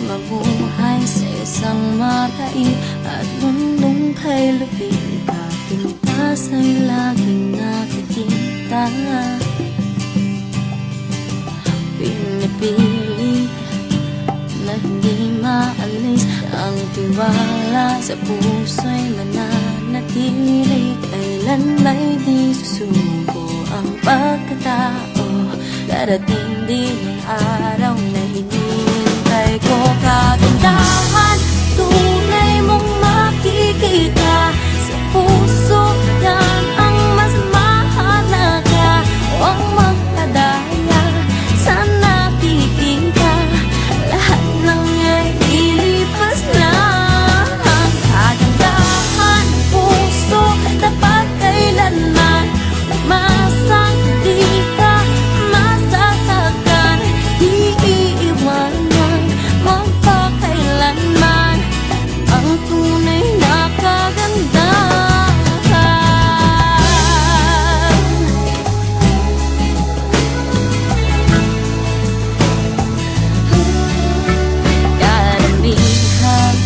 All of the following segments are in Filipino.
mabuhay sa isang maraig at mundong kay lubing kapintas ay laging nakikita. Pinipili na hindi maalis ang tiwala sa puso'y mananatili. Kailan ba'y di susuko ang pagkatao? Darating din ang araw na hinihintay ko. Kagandahan, tunay mong makikita sa puso, yan ang mas mahalaga. Huwag magpadaya sa nakikita, lahat ng iya'y ilipas lang. Kagandahan, puso, dapat kailanman umasang di ka masasaktan, di iiwanan magpakailanman ang tunay na kagandahan. Karamihan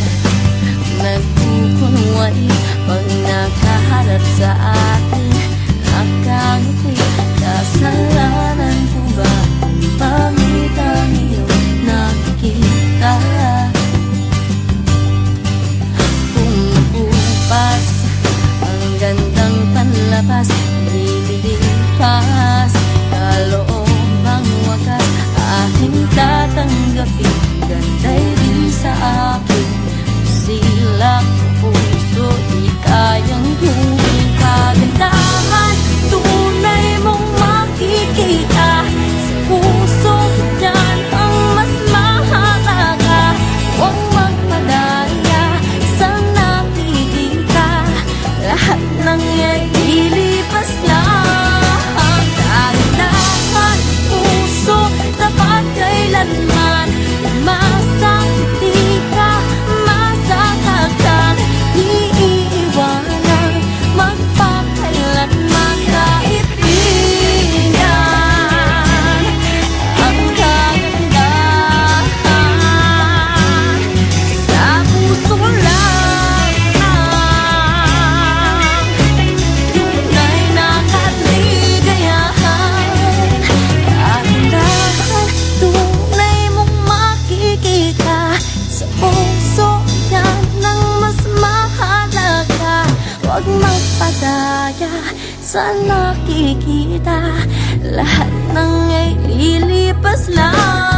nagkukunway pag nakaharap sa atin, nakangiti. Kasalanan ko ba kung pangit ang iyong nakikita? Pumupupas ang gandang panlabas, nililipas kaloobang wakas. Aking tatanggapin, ganda'y di sa akin. Silak ko puso, di kayang huling. Kagandahan, tunay mong makikita sa puso, yan ang mas mahalaga. Huwag magpadaya sa nakikita, lahat ng iya'y ilipas lang. Kagandahan, puso, dapat kailanman umasang di ka masasaktan, di iiwanan magpakailanman. Kaibigan, ang kagandahan sa puso lang tunay na kaligayahan. Kagandahan, tunay mong makikita sa puso, yan ang mas mahalaga. Huwag magpadaya sa nakikita, lahat ng ay lilipas lang.